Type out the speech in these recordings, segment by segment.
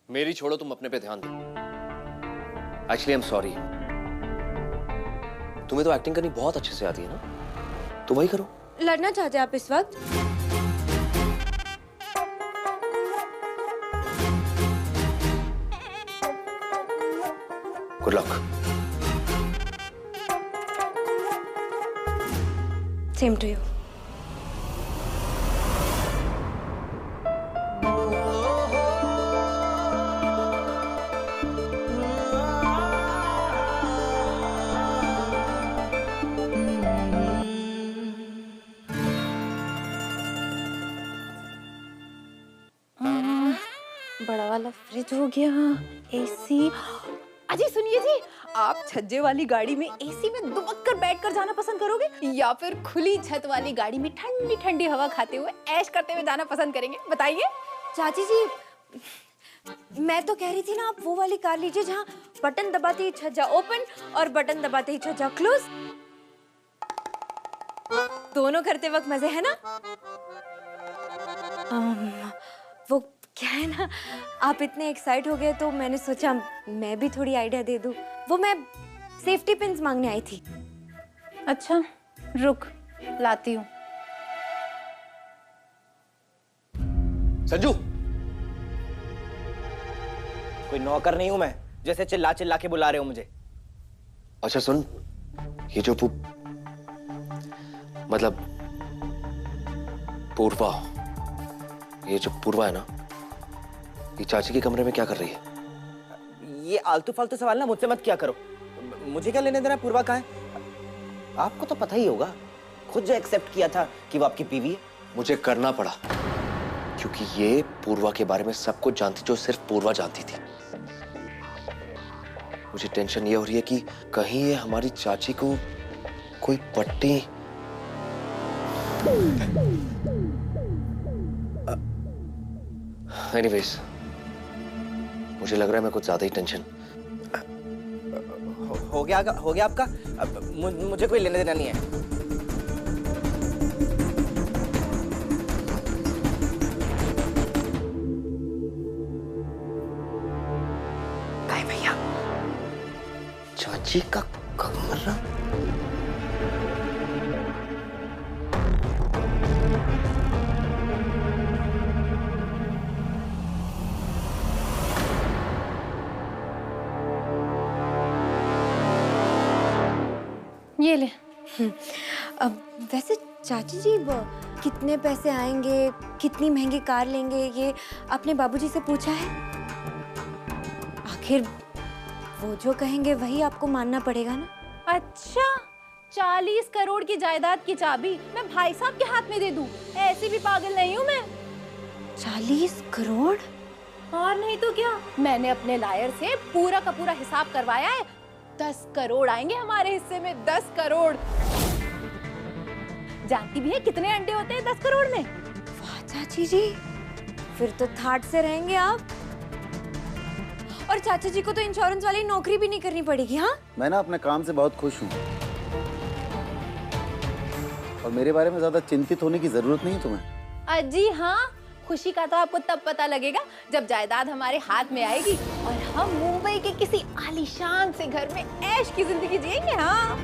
मेरी छोड़ो, तुम अपने पे ध्यान दो। Actually I am sorry. तुम्हें तो एक्टिंग करनी बहुत अच्छे से आती है ना, तो वही करो। लड़ना चाहते आप इस वक्त? Good luck. Same to you. बड़ा वाला फ्रिज हो गया, एसी। अजी सुनिए जी, आप छज्जे वाली गाड़ी में एसी में दुबक कर बैठकर जाना पसंद करोगे या फिर खुली छत वाली गाड़ी में ठंडी ठंडी हवा खाते हुए ऐश करते हुए जाना पसंद करेंगे? बताइए। चाची जी, मैं तो कह रही थी ना, आप वो वाली कार लीजिए जहाँ बटन दबाते ही छज्जा ओपन और बटन दबाते ही छज्जा क्लोज। दोनों करते वक्त मजे है ना। वो क्या है ना, आप इतने एक्साइट हो गए तो मैंने सोचा मैं भी थोड़ी आइडिया दे दूं। वो मैं सेफ्टी पिन्स मांगने आई थी। अच्छा, रुक लाती हूँ। संजू, कोई नौकर नहीं हूं मैं, जैसे चिल्ला चिल्ला के बुला रहे हो मुझे। अच्छा सुन, ये जो मतलब पूर्वा, ये जो पूर्वा है ना, ये चाची के कमरे में क्या कर रही है? ये आलतू फालतू सवाल ना मुझसे मत किया करो। मुझे क्या लेने देना है पूर्वा कहाँ है? आपको तो पता ही होगा, खुद जो एक्सेप्ट किया था कि वो आपकी बीवी है। मुझे करना पड़ा क्योंकि ये पूर्वा के बारे में सब कुछ जानती जो सिर्फ पूर्वा जानती थी। मुझे टेंशन ये हो रही है कि कहीं ये हमारी चाची को कोई पट्टी। एनीवेज, मुझे लग रहा है मैं कुछ ज्यादा ही टेंशन। हो गया आपका। अब मुझे कोई लेने देना नहीं है। भैया, चाची का कमरा। ये ले। अब वैसे चाची जी, वो कितने पैसे आएंगे, कितनी महंगी कार लेंगे, ये आपने बाबूजी से पूछा है? आखिर वो जो कहेंगे वही आपको मानना पड़ेगा ना। अच्छा, 40 करोड़ की जायदाद की चाबी मैं भाई साहब के हाथ में दे दूं? ऐसी भी पागल नहीं हूँ मैं। 40 करोड़? और नहीं तो क्या, मैंने अपने लायर से पूरा का पूरा हिसाब करवाया है। 10 करोड़ आएंगे हमारे हिस्से में, 10 करोड़। जानती भी है कितने अंडे होते हैं 10 करोड़ में? वाह चाची जी, फिर तो थाट से रहेंगे आप। और चाचा जी को तो इंश्योरेंस वाली नौकरी भी नहीं करनी पड़ेगी। हाँ, मैं ना अपने काम से बहुत खुश हूँ और मेरे बारे में ज्यादा चिंतित होने की जरूरत नहीं तुम्हें। अजी हाँ, खुशी का तो आपको तब पता लगेगा जब जायदाद हमारे हाथ में आएगी और हम मुंबई के किसी आलीशान से घर में ऐश की जिंदगी जिएंगे। हाँ,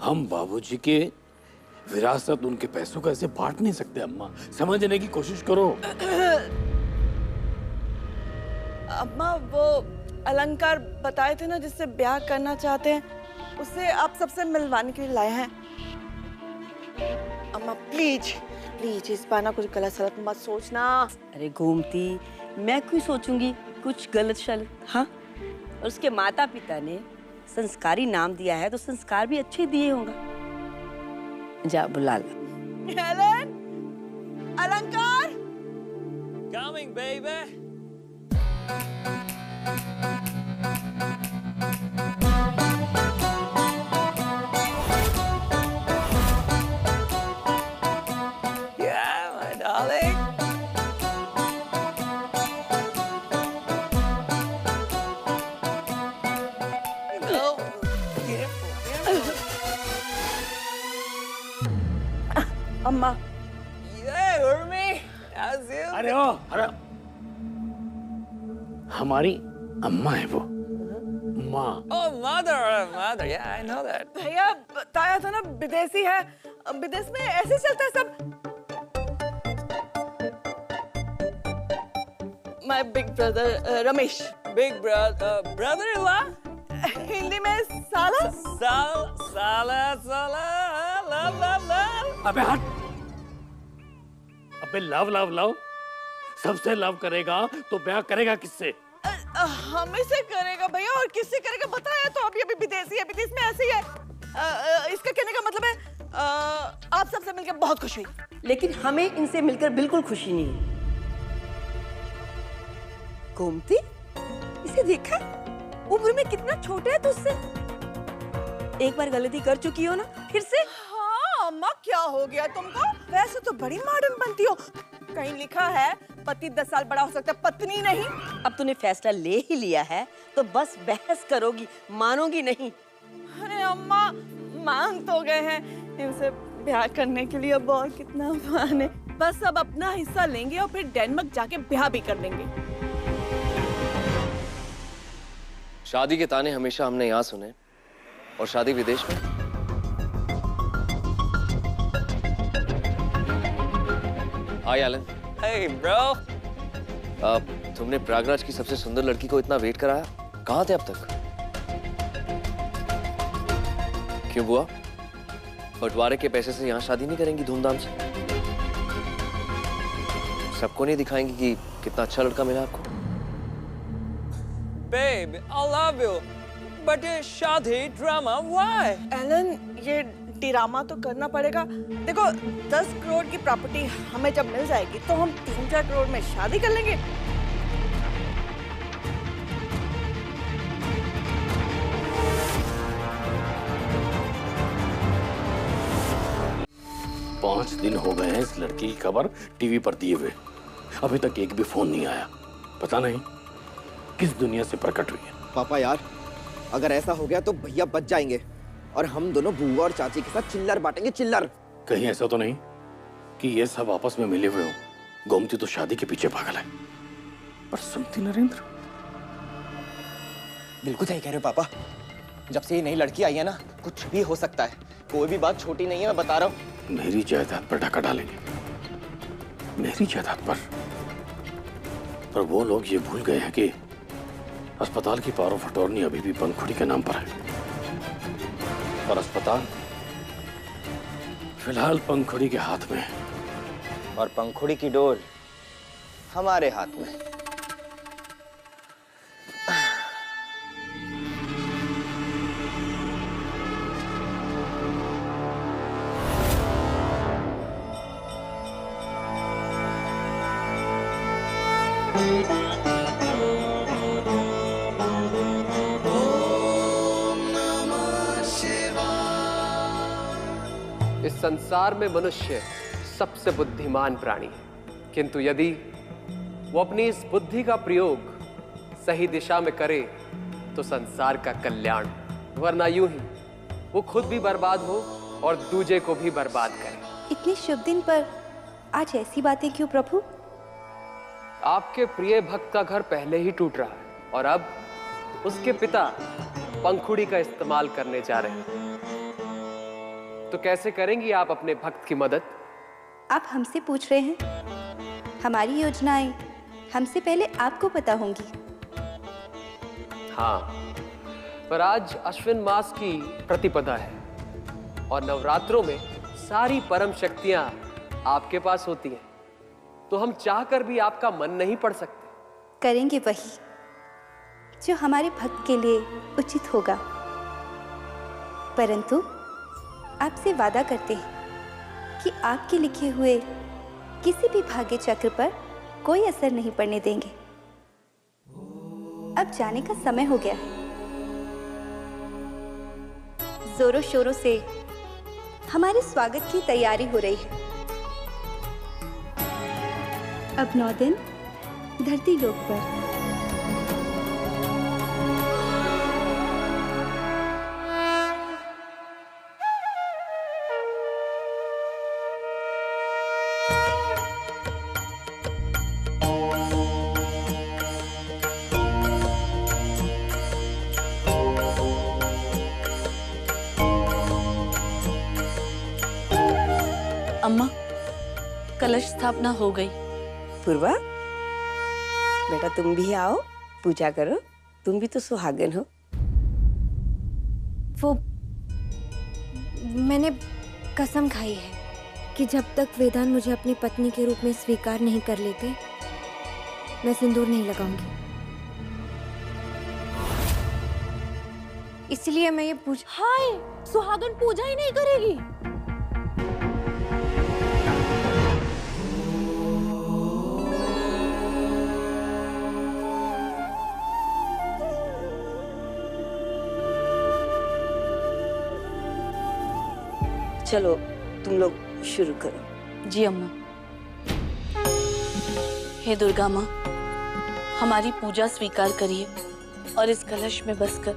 हम बाबूजी के विरासत, उनके पैसों को ऐसे बांट नहीं सकते अम्मा, समझने की कोशिश करो। अम्मा, वो अलंकार बताए थे ना जिससे ब्याह करना चाहते हैं, उसे आप सबसे मिलवाने के लिए लाए हैं। अम्मा प्लीज प्लीज, इस बार ना कुछ गलत सलत मत सोचना। अरे घूमती, मैं क्यों सोचूंगी कुछ गलत शलत? हाँ, और उसके माता पिता ने संस्कारी नाम दिया है तो संस्कार भी अच्छे दिए होंगे। जा बुला ला। हेलन, अलंकार, Coming, baby. yeah, my darling. No, careful, careful. अम्मा, अरे ओ, अरे हमारी अम्मा है वो, माँ। Oh, mother, mother. Yeah, I know that. भैया बताया था ना विदेशी है, विदेश में ऐसे चलता है सब। My big brother Ramesh. Big brother, brother-in-law. Hindi में साला। साला, love. अबे हट। अबे लव सबसे लव करेगा तो ब्याह करेगा किससे? हमें से करेगा भैया, और किससे करेगा बताया तो अभी विदेशी है, विदेश में ऐसे ही है। इसका कहने का मतलब है आप सबसे मिलकर बहुत खुश हुई। लेकिन हमें इनसे मिलकर बिल्कुल खुशी नहीं है। गोमती, इसे देखा? उम्र में कितना छोटा है तुझसे। एक बार गलती कर चुकी हो ना, फिर से। हाँ अम्मा, क्या हो गया तुमको? वैसे तो बड़ी मॉडर्न बनती हो। कहीं लिखा है पति 10 साल बड़ा हो सकता है, पत्नी नहीं। अब तूने फैसला ले ही लिया है तो बस बहस करोगी, मानोगी नहीं। अरे अम्मा, मान तो गए हैं, इनसे ब्याह करने के लिए अब और कितना माने। बस अब अपना हिस्सा लेंगे और फिर डेनमार्क जाके ब्याह भी कर लेंगे। शादी के ताने हमेशा हमने यहाँ सुने, और शादी विदेश में। हाय एलन। Hey, bro. तुमने प्रयागराज की सबसे सुंदर लड़की को इतना वेट कराया, कहाँ थे अब तक? क्यों बुआ, बंटवारे के पैसे से यहाँ शादी नहीं करेंगी धूमधाम से? सबको नहीं दिखाएंगी कि कितना अच्छा लड़का मिला आपको? Babe, I love you. But ये शादी ड्रामा, why? एलन, ये ड्रामा तो करना पड़ेगा। देखो 10 करोड़ की प्रॉपर्टी हमें जब मिल जाएगी तो हम 3-4 करोड़ में शादी कर लेंगे। पांच दिन हो गए हैं इस लड़की की खबर टीवी पर दिए हुए, अभी तक एक भी फोन नहीं आया। पता नहीं किस दुनिया से प्रकट हुई है। पापा यार, अगर ऐसा हो गया तो भैया बच जाएंगे और हम दोनों बुआ और चाची के साथ चिल्लर बांटेंगे, चिल्लर। कहीं ऐसा तो नहीं कि ये सब आपस में मिले हुए हो? गोमती तो शादी के पीछे पागल है, पर सुनती नरेंद्र। बिल्कुल सही कह रहे हो पापा, जब से ये नई लड़की आई है ना, कुछ भी हो सकता है। कोई भी बात छोटी नहीं है, मैं बता रहा हूँ। मेरी जायदाद पर डाका डालेंगे, मेरी जायदाद पर वो लोग ये भूल गए हैं कि अस्पताल की पावर ऑफ अटॉर्नी अभी भी पंखुड़ी के नाम पर है, और अस्पताल फिलहाल पंखुड़ी के हाथ में है। और पंखुड़ी की डोर हमारे हाथ में। इस संसार में मनुष्य सबसे बुद्धिमान प्राणी है, किंतु यदि वो अपनी इस बुद्धि का प्रयोग सही दिशा में करे तो संसार का कल्याण, वरना यूं ही वो खुद भी बर्बाद हो और दूजे को भी बर्बाद करे। इतने शुभ दिन पर आज ऐसी बातें क्यों प्रभु? आपके प्रिय भक्त का घर पहले ही टूट रहा है और अब उसके पिता पंखुड़ी का इस्तेमाल करने जा रहे हैं, तो कैसे करेंगी आप अपने भक्त की मदद? आप हमसे पूछ रहे हैं? हमारी योजनाएं हमसे पहले आपको पता होंगी। हाँ, पर आज अश्विन मास की प्रतिपदा है और नवरात्रों में सारी परम शक्तियां आपके पास होती हैं, तो हम चाहकर भी आपका मन नहीं पढ़ सकते। करेंगे वही जो हमारे भक्त के लिए उचित होगा, परंतु आपसे वादा करते हैं कि आपके लिखे हुए किसी भी भाग्य चक्र पर कोई असर नहीं पड़ने देंगे। अब जाने का समय हो गया है। जोरों शोरों से हमारे स्वागत की तैयारी हो रही है। अब 9 दिन धरती लोक पर। अम्मा, कलश स्थापना हो गई। पूर्वा, बेटा तुम भी आओ, पूजा करो, तुम भी तो सुहागन हो। वो मैंने कसम खाई है कि जब तक वेदांत मुझे अपनी पत्नी के रूप में स्वीकार नहीं कर लेते, मैं सिंदूर नहीं लगाऊंगी। इसलिए मैं ये हाय, सुहागन पूजा ही नहीं करेगी। चलो तुम लोग शुरू करो। जी अम्मा। हे दुर्गा माँ, हमारी पूजा स्वीकार करिए और इस कलश में बसकर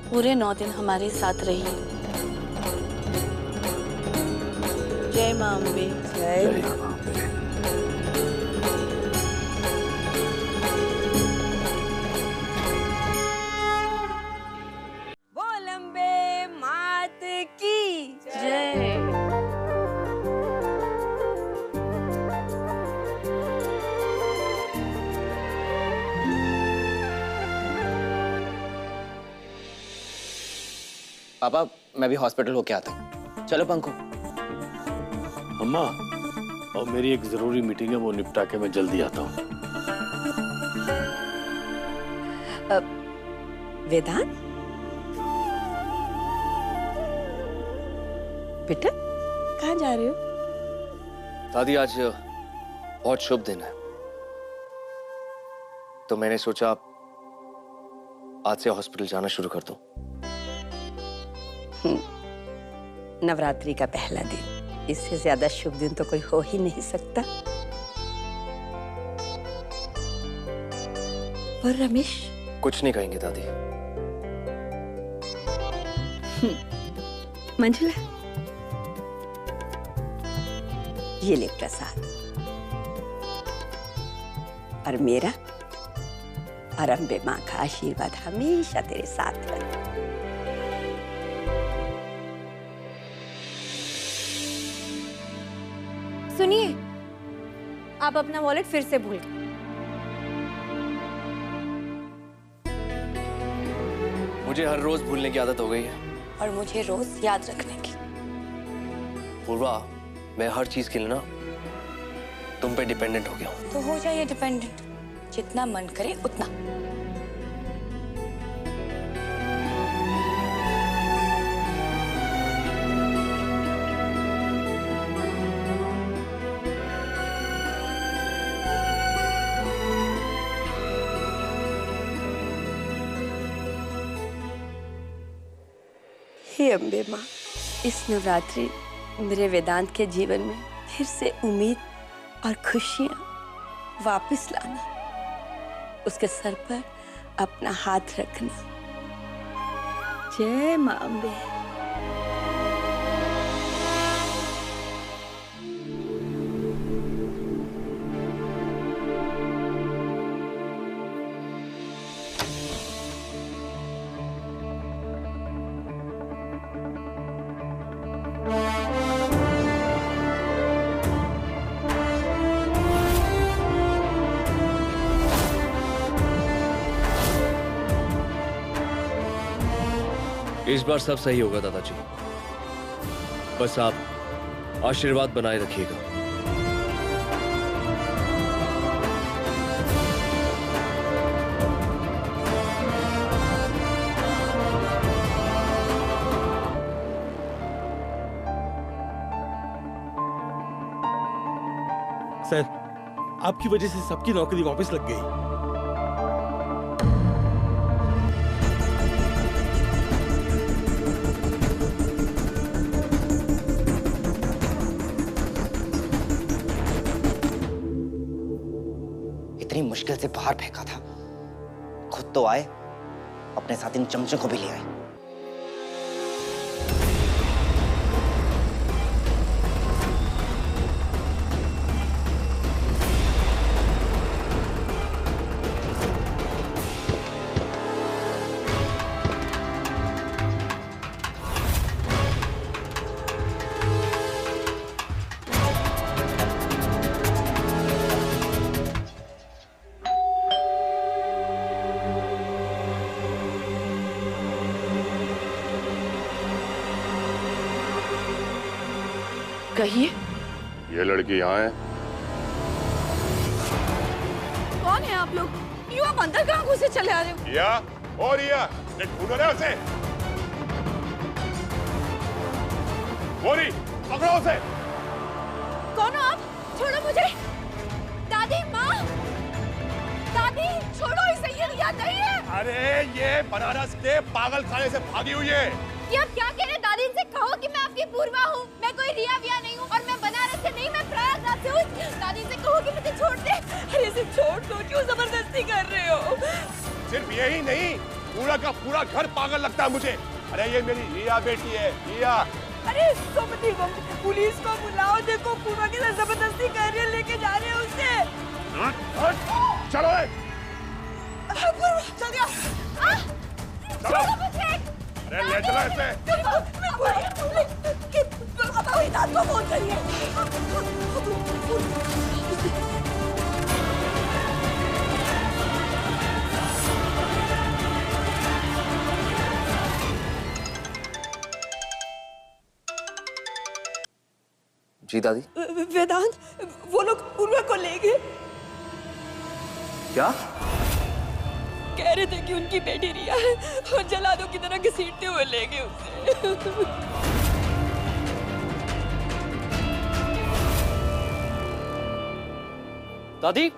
पूरे 9 दिन हमारे साथ रहिए। जय मां अम्बे। जय मां। बोल अम्बे मात की जय। पापा, मैं भी हॉस्पिटल होके आता हूँ। चलो पंकु। अम्मा, और मेरी एक जरूरी मीटिंग है, वो निपटा के मैं जल्दी आता हूँ। वेदांत, बेटा कहाँ जा रहे हो? दादी, आज बहुत शुभ दिन है, तो मैंने सोचा आज से हॉस्पिटल जाना शुरू कर दूं। नवरात्रि का पहला दिन, इससे ज्यादा शुभ दिन तो कोई हो ही नहीं सकता। और रमेश? कुछ नहीं कहेंगे दादी। मंजुला, ये ले प्रसाद, और मेरा और अम्बे माँ का आशीर्वाद हमेशा तेरे साथ रहे। सुनिए, आप अपना वॉलेट फिर से भूल गए। मुझे हर रोज भूलने की आदत हो गई है। और मुझे रोज याद रखने की। पूर्वा, मैं हर चीज के लिए ना तुम पे डिपेंडेंट हो गया हूँ। तो हो जाइए डिपेंडेंट, जितना मन करे उतना। हे अम्बे माँ, इस नवरात्रि मेरे वेदांत के जीवन में फिर से उम्मीद और खुशियाँ वापस लाना। उसके सर पर अपना हाथ रखना। जय माँ अम्बे। इस बार सब सही होगा दादाजी, बस आप आशीर्वाद बनाए रखिएगा। सर, आपकी वजह से सबकी नौकरी वापस लग गई। इतनी मुश्किल से बाहर फेंका था, खुद तो आए, अपने साथ इन चमचों को भी ले आए। कहिए। ये लड़की यहाँ है? कौन है आप लोग? क्यों आप अंदर कहाँ घुसे चले आ रहे हो? रिया, ओ रिया, ये ढूंढो ना उसे। मोरी, पकड़ो उसे। कौन हो आप? छोड़ो मुझे। दादी, माँ, दादी, छोड़ो इसे, ये रिया नहीं है। अरे ये बनारस के पागल खाने से भागी हुई है। ये आप क्या कह रहे हैं? दादी, इनसे कहो कि मैं आपकी पूर्वा हूँ, मैं कोई रिया विया नहीं हूँ और मैं बनारस से नहीं, मैं प्रयागराज से हूँ। दादी से कहो कि मुझे छोड़ दे। अरे इसे छोड़ दो, क्यों जबरदस्ती कर रहे हो? सिर्फ यही नहीं, पूरा का पूरा घर पागल लगता है मुझे। अरे ये मेरी रिया बेटी है, रिया। अरे सुमति, पुलिस को बुलाओ, देखो पूर्वा के साथ जबरदस्ती कर रहे हैं, लेके जा रहे हैं उसे। चलो चल गया। चलो। अरे ले चलो इसे। को फोन करिए। जी दादी। वेदांत, वो लोग पूर्वा को ले गए। क्या? कह रहे थे कि उनकी बेटी रिया है और जलादों की तरह घसीटते हुए ले गए उसे। दादी,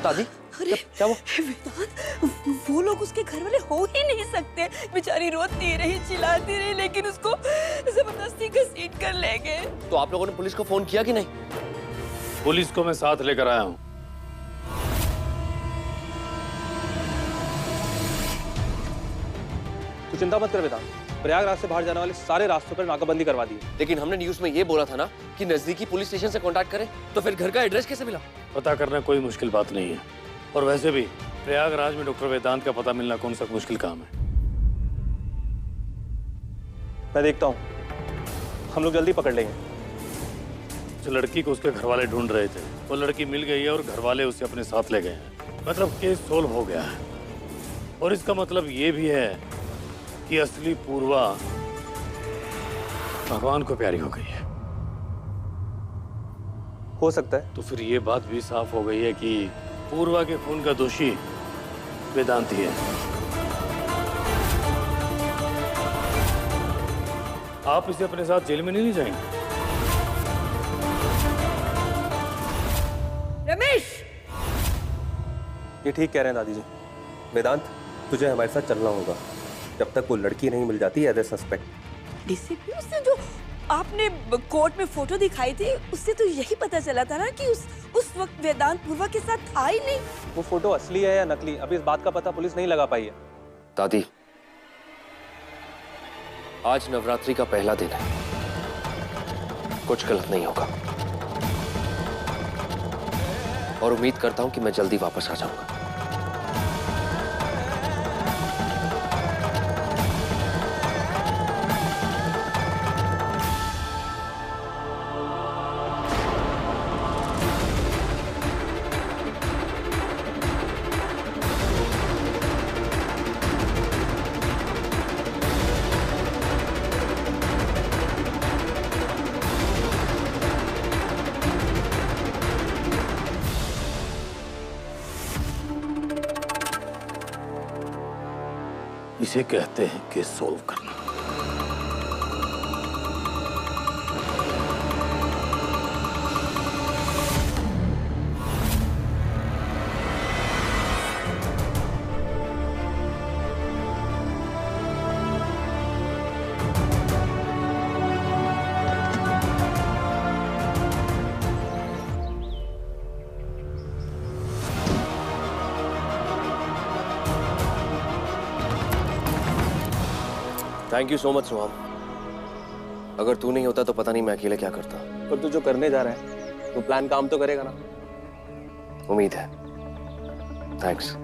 दादी, अरे क्या वो? वेदांत, वो लोग उसके घर वाले हो ही नहीं सकते। बेचारी रोती रही, चिल्लाती रही, लेकिन उसको जबरदस्ती घसीट कर ले गए। तो आप लोगों ने पुलिस को फोन किया कि नहीं? पुलिस को मैं साथ लेकर आया हूँ। तू चिंता मत कर वेदांत, प्रयागराज से बाहर जाने वाले सारे रास्तों पर नाकाबंदी करवा दी है। लेकिन हमने न्यूज में ये बोला था ना कि नजदीकी पुलिस स्टेशन से कांटेक्ट करें, तो फिर घर का एड्रेस कैसे मिला? पता करना कोई मुश्किल बात नहीं है, और वैसे भी प्रयागराज में डॉक्टर वेदांत का पता मिलना कौन सा मुश्किल काम है। मैं देखता हूँ, हम लोग जल्दी पकड़ लेंगे। जो लड़की को उसके घर वाले ढूंढ रहे थे, वो लड़की मिल गई है और घर वाले उसे अपने साथ ले गए हैं। मतलब केस सोल्व हो गया है। और इसका मतलब ये भी है कि असली पूर्वा भगवान को प्यारी हो गई है। हो सकता है। तो फिर ये बात भी साफ हो गई है कि पूर्वा के खून का दोषी वेदांत ही है। आप इसे अपने साथ जेल में नहीं ले जाएंगे? रमेश, ये ठीक कह रहे हैं दादी जी। वेदांत, तुझे हमारे साथ चलना होगा जब तक वो लड़की नहीं मिल जाती एज ए सस्पेक्ट। डीसीपी, उससे जो आपने कोर्ट में फोटो दिखाई थी, उससे तो यही पता चला था ना कि उस वक्त वेदांत पूर्वा के साथ था ही नहीं। वो फोटो असली है या नकली, अभी इस बात का पता पुलिस नहीं लगा पाई है। दादी, आज नवरात्रि का पहला दिन है, कुछ गलत नहीं होगा और उम्मीद करता हूं कि मैं जल्दी वापस आ जाऊंगा। इसे कहते हैं केस सोल्व करना। थैंक यू सो मच सोहम। अगर तू नहीं होता तो पता नहीं मैं अकेले क्या करता। पर तू जो करने जा रहा है, वो प्लान काम तो करेगा ना? उम्मीद है। थैंक्स।